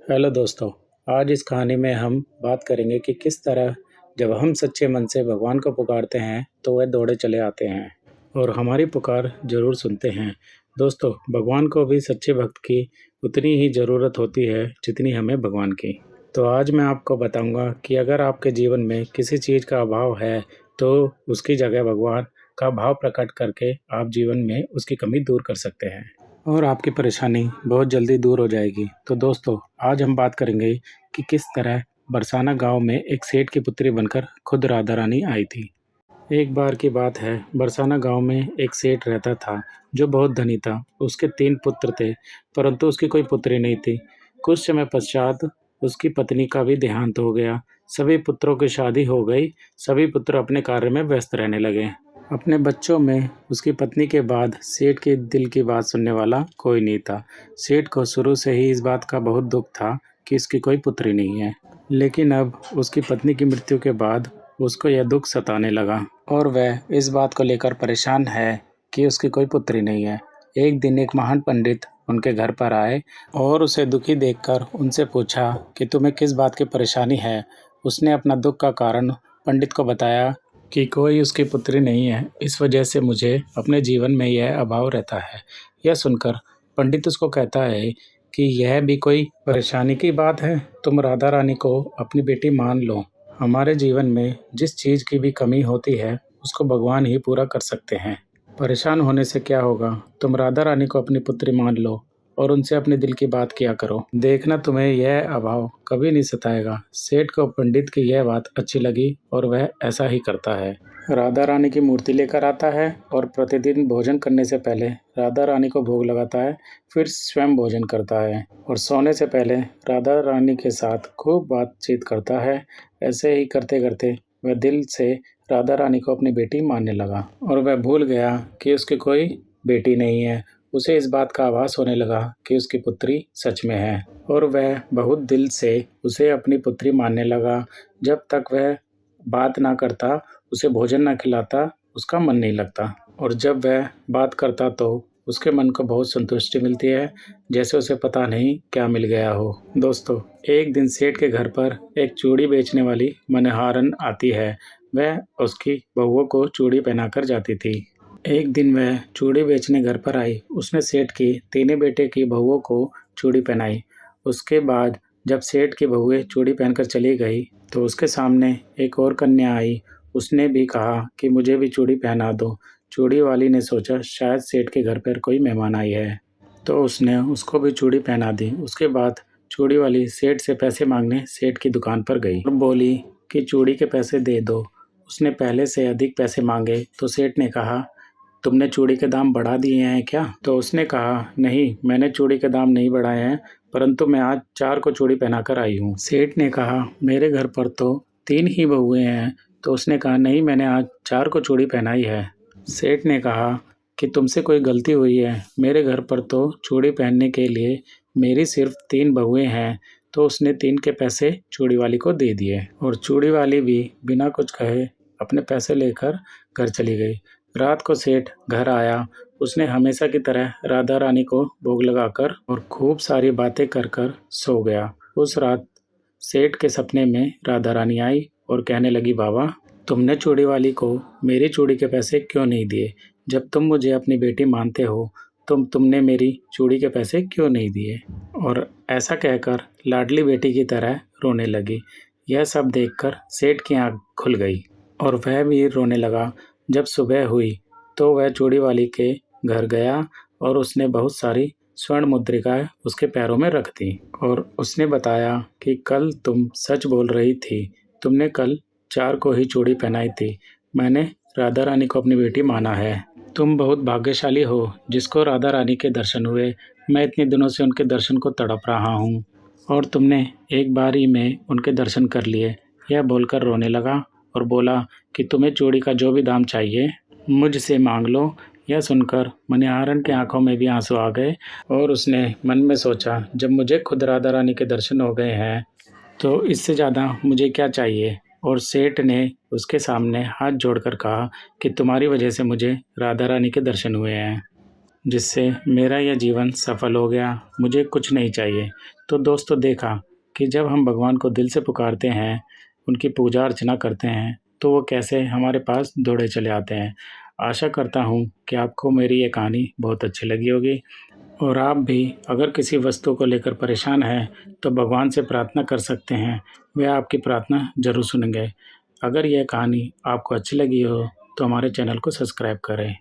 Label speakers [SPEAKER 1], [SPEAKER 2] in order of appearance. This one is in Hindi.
[SPEAKER 1] हेलो दोस्तों। आज इस कहानी में हम बात करेंगे कि किस तरह जब हम सच्चे मन से भगवान को पुकारते हैं तो वह दौड़े चले आते हैं और हमारी पुकार ज़रूर सुनते हैं। दोस्तों, भगवान को भी सच्चे भक्त की उतनी ही ज़रूरत होती है जितनी हमें भगवान की। तो आज मैं आपको बताऊंगा कि अगर आपके जीवन में किसी चीज़ का अभाव है तो उसकी जगह भगवान का भाव प्रकट करके आप जीवन में उसकी कमी दूर कर सकते हैं और आपकी परेशानी बहुत जल्दी दूर हो जाएगी। तो दोस्तों, आज हम बात करेंगे कि किस तरह बरसाना गांव में एक सेठ की पुत्री बनकर खुद राधा रानी आई थी। एक बार की बात है, बरसाना गांव में एक सेठ रहता था जो बहुत धनी था। उसके 3 पुत्र थे, परंतु उसकी कोई पुत्री नहीं थी। कुछ समय पश्चात उसकी पत्नी का भी देहांत हो गया। सभी पुत्रों की शादी हो गई। सभी पुत्र अपने कार्य में व्यस्त रहने लगे। अपने बच्चों में उसकी पत्नी के बाद सेठ के दिल की बात सुनने वाला कोई नहीं था। सेठ को शुरू से ही इस बात का बहुत दुख था कि उसकी कोई पुत्री नहीं है। लेकिन अब उसकी पत्नी की मृत्यु के बाद उसको यह दुख सताने लगा और वह इस बात को लेकर परेशान है कि उसकी कोई पुत्री नहीं है। एक दिन एक महान पंडित उनके घर पर आए और उसे दुखी देखकर उनसे पूछा कि तुम्हें किस बात की परेशानी है। उसने अपना दुख का कारण पंडित को बताया कि कोई उसकी पुत्री नहीं है, इस वजह से मुझे अपने जीवन में यह अभाव रहता है। यह सुनकर पंडित उसको कहता है कि यह भी कोई परेशानी की बात है। तुम राधा रानी को अपनी बेटी मान लो। हमारे जीवन में जिस चीज़ की भी कमी होती है उसको भगवान ही पूरा कर सकते हैं। परेशान होने से क्या होगा, तुम राधा रानी को अपनी पुत्री मान लो और उनसे अपने दिल की बात किया करो। देखना, तुम्हें यह अभाव कभी नहीं सताएगा। सेठ को पंडित की यह बात अच्छी लगी और वह ऐसा ही करता है। राधा रानी की मूर्ति लेकर आता है और प्रतिदिन भोजन करने से पहले राधा रानी को भोग लगाता है, फिर स्वयं भोजन करता है और सोने से पहले राधा रानी के साथ खूब बातचीत करता है। ऐसे ही करते करते वह दिल से राधा रानी को अपनी बेटी मानने लगा और वह भूल गया कि उसकी कोई बेटी नहीं है। उसे इस बात का आभास होने लगा कि उसकी पुत्री सच में है और वह बहुत दिल से उसे अपनी पुत्री मानने लगा। जब तक वह बात ना करता, उसे भोजन ना खिलाता, उसका मन नहीं लगता और जब वह बात करता तो उसके मन को बहुत संतुष्टि मिलती है, जैसे उसे पता नहीं क्या मिल गया हो। दोस्तों, एक दिन सेठ के घर पर एक चूड़ी बेचने वाली मनहारन आती है। वह उसकी बहुओं को चूड़ी पहनाकर जाती थी। एक दिन वह चूड़ी बेचने घर पर आई। उसने सेठ की तीनों बेटे की बहुओं को चूड़ी पहनाई। उसके बाद जब सेठ की बहुएं चूड़ी पहनकर चली गई तो उसके सामने एक और कन्या आई। उसने भी कहा कि मुझे भी चूड़ी पहना दो। चूड़ी वाली ने सोचा शायद सेठ के घर पर कोई मेहमान आई है, तो उसने उसको भी चूड़ी पहना दी। उसके बाद चूड़ी वाली सेठ से पैसे मांगने सेठ की दुकान पर गई और बोली कि चूड़ी के पैसे दे दो। उसने पहले से अधिक पैसे मांगे तो सेठ ने कहा, तुमने चूड़ी के दाम बढ़ा दिए हैं क्या? तो उसने कहा, नहीं, मैंने चूड़ी के दाम नहीं बढ़ाए हैं, परंतु मैं आज 4 को चूड़ी पहनाकर आई हूँ। सेठ ने कहा, मेरे घर पर तो 3 ही बहुएं हैं। तो उसने कहा, नहीं, मैंने आज 4 को चूड़ी पहनाई है। सेठ ने कहा कि तुमसे कोई गलती हुई है, मेरे घर पर तो चूड़ी पहनने के लिए मेरी सिर्फ 3 बहुएं हैं। तो उसने 3 के पैसे चूड़ी वाली को दे दिए और चूड़ी वाली भी बिना कुछ कहे अपने पैसे लेकर घर चली गई। रात को सेठ घर आया। उसने हमेशा की तरह राधा रानी को भोग लगाकर और खूब सारी बातें कर कर सो गया। उस रात सेठ के सपने में राधा रानी आई और कहने लगी, बाबा, तुमने चूड़ी वाली को मेरी चूड़ी के पैसे क्यों नहीं दिए? जब तुम मुझे अपनी बेटी मानते हो तुमने मेरी चूड़ी के पैसे क्यों नहीं दिए? और ऐसा कहकर लाडली बेटी की तरह रोने लगी। यह सब देखकर सेठ की आंख खुल गई और वह भी रोने लगा। जब सुबह हुई तो वह चूड़ी वाली के घर गया और उसने बहुत सारी स्वर्ण मुद्रिकाएं उसके पैरों में रख दी और उसने बताया कि कल तुम सच बोल रही थी। तुमने कल 4 को ही चूड़ी पहनाई थी। मैंने राधा रानी को अपनी बेटी माना है। तुम बहुत भाग्यशाली हो जिसको राधा रानी के दर्शन हुए। मैं इतने दिनों से उनके दर्शन को तड़प रहा हूँ और तुमने एक बार ही में उनके दर्शन कर लिए। यह बोलकर रोने लगा और बोला कि तुम्हें चूड़ी का जो भी दाम चाहिए मुझसे मांग लो। यह सुनकर मनिहारन की आंखों में भी आंसू आ गए और उसने मन में सोचा, जब मुझे खुद राधा रानी के दर्शन हो गए हैं तो इससे ज़्यादा मुझे क्या चाहिए। और सेठ ने उसके सामने हाथ जोड़कर कहा कि तुम्हारी वजह से मुझे राधा रानी के दर्शन हुए हैं। जिससे मेरा यह जीवन सफल हो गया, मुझे कुछ नहीं चाहिए। तो दोस्तों देखा कि जब हम भगवान को दिल से पुकारते हैं, उनकी पूजा अर्चना करते हैं, तो वो कैसे हमारे पास दौड़े चले आते हैं। आशा करता हूँ कि आपको मेरी ये कहानी बहुत अच्छी लगी होगी और आप भी अगर किसी वस्तु को लेकर परेशान हैं, तो भगवान से प्रार्थना कर सकते हैं, वे आपकी प्रार्थना ज़रूर सुनेंगे। अगर यह कहानी आपको अच्छी लगी हो, तो हमारे चैनल को सब्सक्राइब करें।